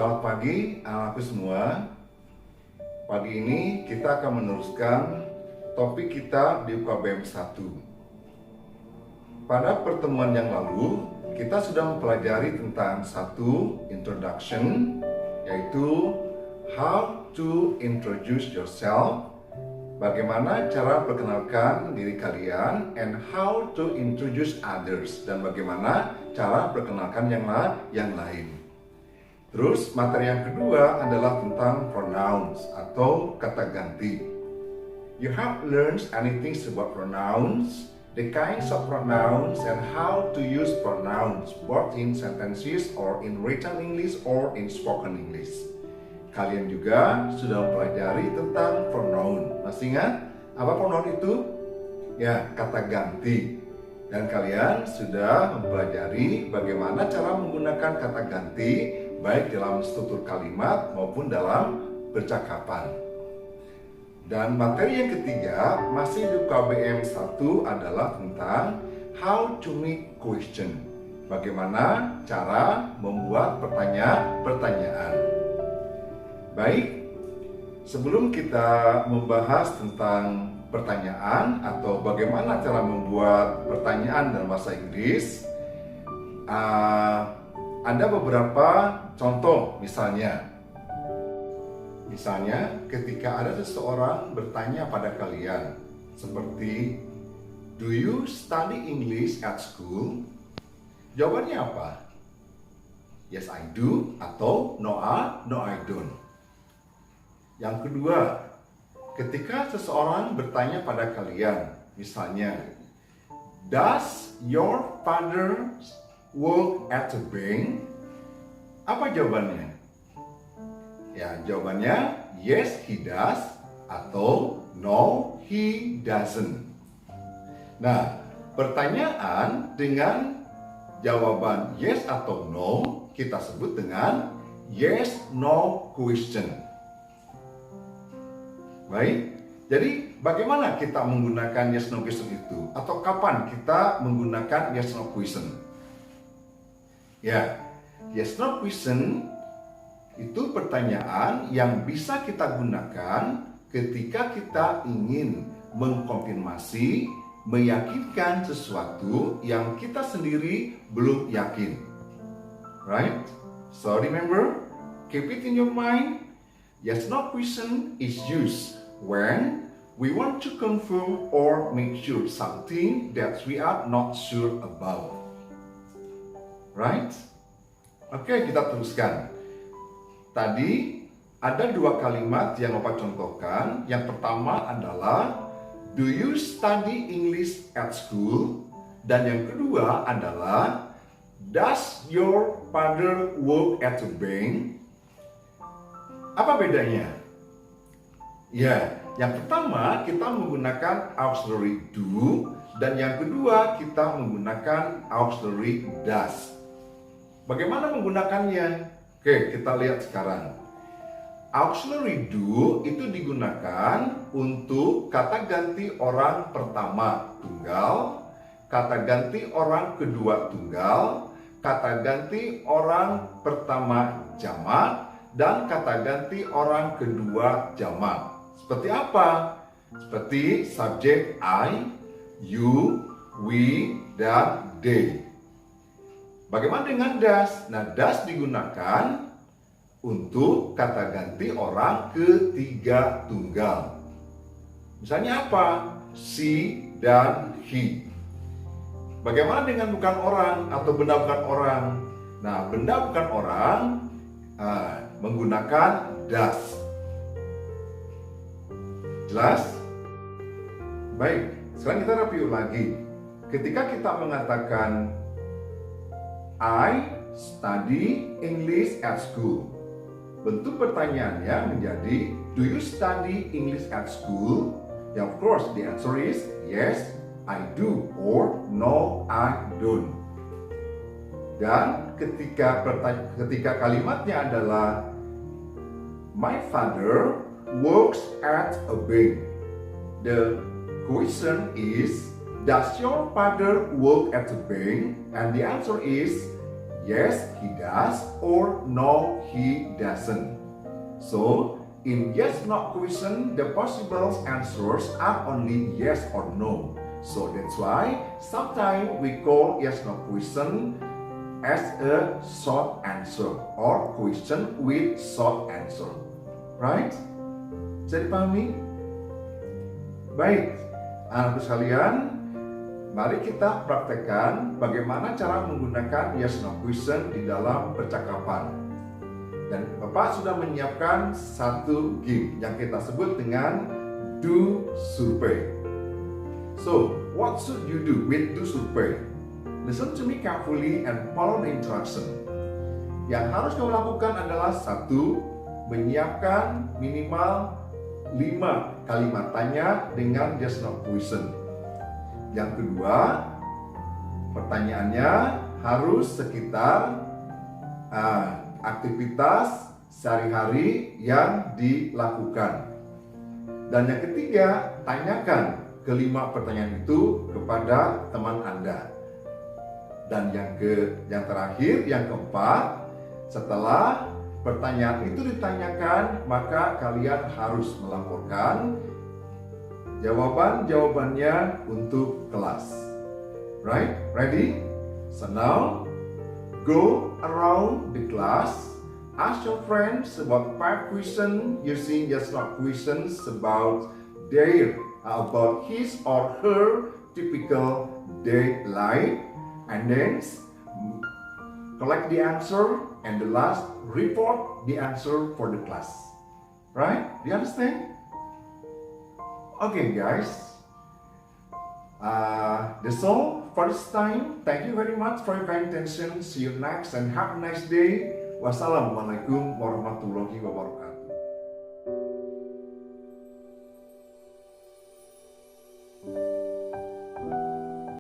Selamat pagi anak-anakku semua. Pagi ini kita akan meneruskan topik kita di UKBM 1. Pada pertemuan yang lalu, kita sudah mempelajari tentang satu introduction, yaitu how to introduce yourself, bagaimana cara perkenalkan diri kalian, and how to introduce others, dan bagaimana cara perkenalkan yang lain. Terus materi yang kedua adalah tentang pronouns atau kata ganti. You have learned anything about pronouns, the kinds of pronouns, and how to use pronouns both in sentences or in written English or in spoken English. Kalian juga sudah mempelajari tentang pronoun. Masih ingat apa pronoun itu? Ya, kata ganti. Dan kalian sudah mempelajari bagaimana cara menggunakan kata ganti baik dalam struktur kalimat maupun dalam percakapan. Dan materi yang ketiga masih di UKBM 1 adalah tentang how to make question. Bagaimana cara membuat pertanyaan. Baik, sebelum kita membahas tentang pertanyaan atau bagaimana cara membuat pertanyaan dalam bahasa Inggris, ada beberapa contoh. Misalnya ketika ada seseorang bertanya pada kalian seperti, do you study English at school? Jawabannya apa? Yes, I do, atau no, I don't. Yang kedua, ketika seseorang bertanya pada kalian, misalnya, does your father work at a bank? Apa jawabannya? Ya, jawabannya yes he does atau no he doesn't. Nah, pertanyaan dengan jawaban yes atau no kita sebut dengan yes no question. Baik, jadi bagaimana kita menggunakan yes no question itu? Atau kapan kita menggunakan yes no question? Ya, yes no question itu pertanyaan yang bisa kita gunakan ketika kita ingin mengkonfirmasi, meyakinkan sesuatu yang kita sendiri belum yakin. Right? So remember, keep it in your mind. Yes no question is used when we want to confirm or make sure something that we are not sure about. Right? Oke, kita teruskan. Tadi ada dua kalimat yang Bapak contohkan. Yang pertama adalah, do you study English at school? Dan yang kedua adalah, does your father work at a bank? Apa bedanya? Ya, yang pertama kita menggunakan auxiliary do, dan yang kedua kita menggunakan auxiliary does. Bagaimana menggunakannya? Oke, kita lihat sekarang. Auxiliary do itu digunakan untuk kata ganti orang pertama tunggal, kata ganti orang kedua tunggal, kata ganti orang pertama jamak, dan kata ganti orang kedua jamak. Seperti apa? Seperti subjek I, you, we, dan they. Bagaimana dengan does? Nah, does digunakan untuk kata ganti orang ketiga tunggal. Misalnya apa? She dan he. Bagaimana dengan bukan orang atau benda bukan orang? Nah, benda bukan orang menggunakan does. Jelas? Baik, sekarang kita review lagi. Ketika kita mengatakan I study English at school, bentuk pertanyaannya menjadi, do you study English at school? Ya, of course, the answer is yes, I do, or no, I don't. Dan ketika kalimatnya adalah, my father works at a bank, the question is, does your father work at a bank? And the answer is yes, he does, or no, he doesn't. So, in yes/no question, the possible answers are only yes or no. So that's why sometimes we call yes/no question as a short answer or question with short answer. Right? Bisa dipahami? Baik, anak-anak sekalian, mari kita praktekkan bagaimana cara menggunakan yes/no question di dalam percakapan. Dan Bapak sudah menyiapkan satu game yang kita sebut dengan do survey. So, what should you do with do survey? Listen to me carefully and follow the instruction. Yang harus kamu lakukan adalah satu, menyiapkan minimal 5 kalimat tanya dengan yes/no question. Yang kedua, pertanyaannya harus sekitar aktivitas sehari-hari yang dilakukan. Dan yang ketiga, tanyakan kelima pertanyaan itu kepada teman Anda. Dan yang terakhir, yang keempat, setelah pertanyaan itu ditanyakan, maka kalian harus melaporkan jawaban-jawabannya untuk kelas. Right? Ready? So now, go around the class, ask your friends about 5 questions using yes/no questions about his or her typical day life, and then collect the answer, and the last report the answer for the class. Right? Do you understand? Okay, guys. That's all for this time. Thank you very much for your kind attention. See you next and have a nice day. Wassalamualaikum warahmatullahi wabarakatuh.